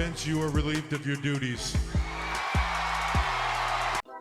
Vince, you are relieved of your duties.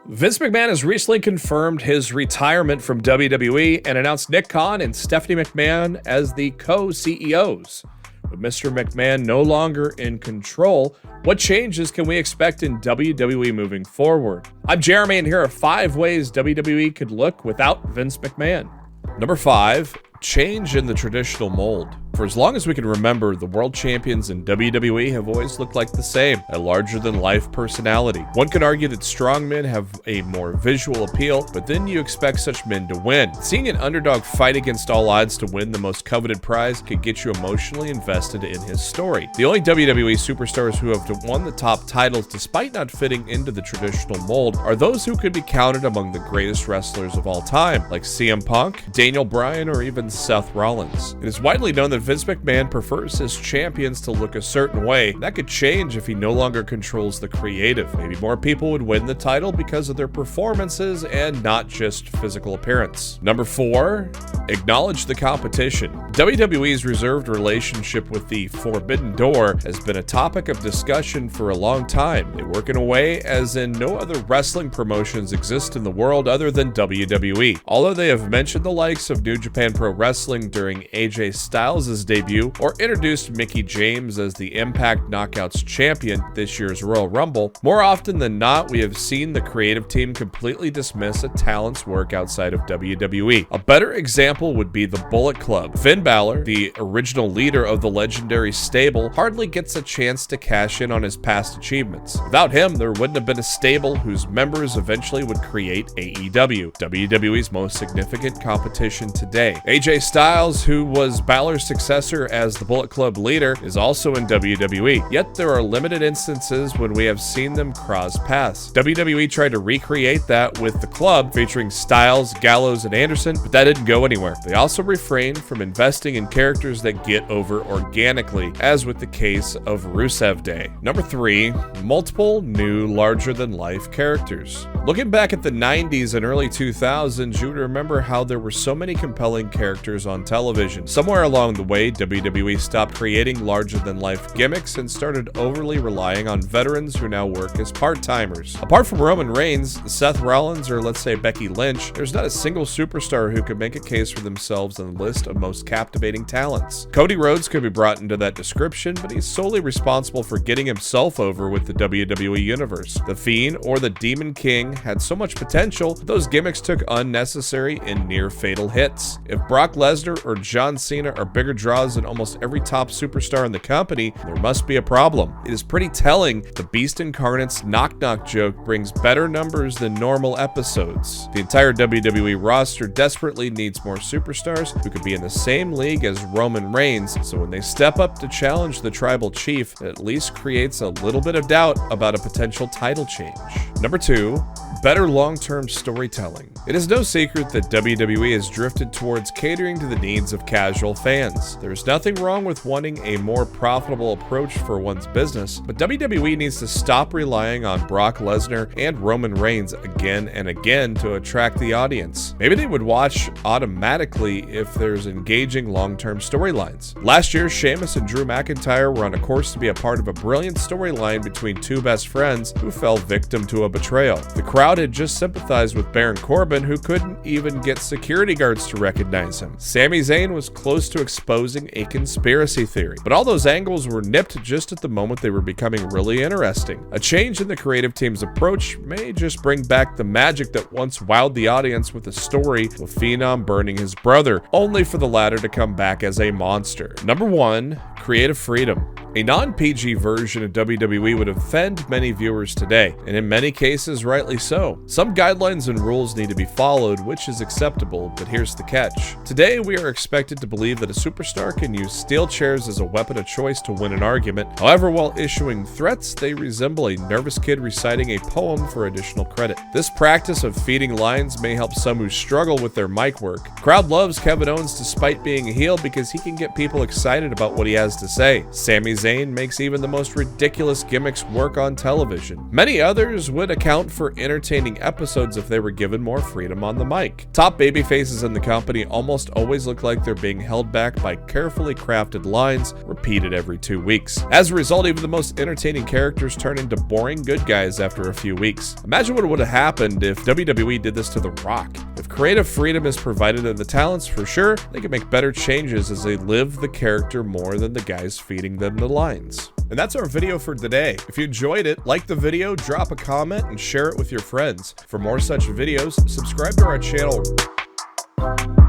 Vince McMahon has recently confirmed his retirement from WWE and announced Nick Khan and Stephanie McMahon as the co-CEOs. With Mr. McMahon no longer in control, what changes can we expect in WWE moving forward? I'm Jeremy, and here are 5 ways WWE could look without Vince McMahon. Number 5, change in the traditional mold. For as long as we can remember, the world champions in WWE have always looked like the same, a larger-than-life personality. One could argue that strong men have a more visual appeal, but then you expect such men to win. Seeing an underdog fight against all odds to win the most coveted prize could get you emotionally invested in his story. The only WWE superstars who have won the top titles despite not fitting into the traditional mold are those who could be counted among the greatest wrestlers of all time, like CM Punk, Daniel Bryan, or even Seth Rollins. It is widely known that Vince McMahon prefers his champions to look a certain way. That could change if he no longer controls the creative. Maybe more people would win the title because of their performances and not just physical appearance. Number 4, acknowledge the competition. WWE's reserved relationship with the Forbidden Door has been a topic of discussion for a long time. They work in a way as in no other wrestling promotions exist in the world other than WWE. Although they have mentioned the likes of New Japan Pro Wrestling during AJ Styles' debut, or introduced Mickie James as the Impact Knockouts champion this year's Royal Rumble, more often than not, we have seen the creative team completely dismiss a talent's work outside of WWE. A better example would be the Bullet Club. Finn Balor, the original leader of the legendary stable, hardly gets a chance to cash in on his past achievements. Without him, there wouldn't have been a stable whose members eventually would create AEW, WWE's most significant competition today. AJ Styles, who was Balor's successor as the Bullet Club leader, is also in WWE, yet there are limited instances when we have seen them cross paths. WWE tried to recreate that with the club, featuring Styles, Gallows, and Anderson, but that didn't go anywhere. They also refrained from investing in characters that get over organically, as with the case of Rusev Day. Number 3, multiple new larger-than-life characters. Looking back at the 90s and early 2000s, you would remember how there were so many compelling characters on television. Somewhere along the way, WWE stopped creating larger-than-life gimmicks and started overly relying on veterans who now work as part-timers. Apart from Roman Reigns, Seth Rollins, or let's say Becky Lynch, there's not a single superstar who could make a case for themselves on the list of most captivating talents. Cody Rhodes could be brought into that description, but he's solely responsible for getting himself over with the WWE Universe. The Fiend or the Demon King had so much potential, but those gimmicks took unnecessary and near-fatal hits. If Brock Lesnar or John Cena are bigger draws than almost every top superstar in the company, there must be a problem. It is pretty telling the Beast Incarnate's knock-knock joke brings better numbers than normal episodes. The entire WWE roster desperately needs more superstars who could be in the same league as Roman Reigns, so when they step up to challenge the tribal chief, it at least creates a little bit of doubt about a potential title change. Number 2, better long-term storytelling. It is no secret that WWE has drifted towards catering to the needs of casual fans. There's nothing wrong with wanting a more profitable approach for one's business, but WWE needs to stop relying on Brock Lesnar and Roman Reigns again and again to attract the audience. Maybe they would watch automatically if there's engaging long-term storylines. Last year, Sheamus and Drew McIntyre were on a course to be a part of a brilliant storyline between two best friends who fell victim to a betrayal. The crowd had just sympathized with Baron Corbin, who couldn't even get security guards to recognize him. Sami Zayn was close to exposing a conspiracy theory, but all those angles were nipped just at the moment they were becoming really interesting. A change in the creative team's approach may just bring back the magic that once wowed the audience with a story of Phenom burning his brother, only for the latter to come back as a monster. Number 1, creative freedom. A non-PG version of WWE would offend many viewers today, and in many cases, rightly so. Some guidelines and rules need to be followed, which is acceptable, but here's the catch. Today, we are expected to believe that a superstar can use steel chairs as a weapon of choice to win an argument. However, while issuing threats, they resemble a nervous kid reciting a poem for additional credit. This practice of feeding lines may help some who struggle with their mic work. Crowd loves Kevin Owens despite being a heel because he can get people excited about what he has to say. Sami Zayn makes even the most ridiculous gimmicks work on television. Many others would account for entertainment entertaining episodes if they were given more freedom on the mic. Top babyfaces in the company almost always look like they're being held back by carefully crafted lines repeated every 2 weeks. As a result, even the most entertaining characters turn into boring good guys after a few weeks. Imagine what would have happened if WWE did this to The Rock. If creative freedom is provided to the talents, for sure, they can make better changes as they live the character more than the guys feeding them the lines. And that's our video for today. If you enjoyed it, like the video, drop a comment, and share it with your friends. For more such videos, subscribe to our channel.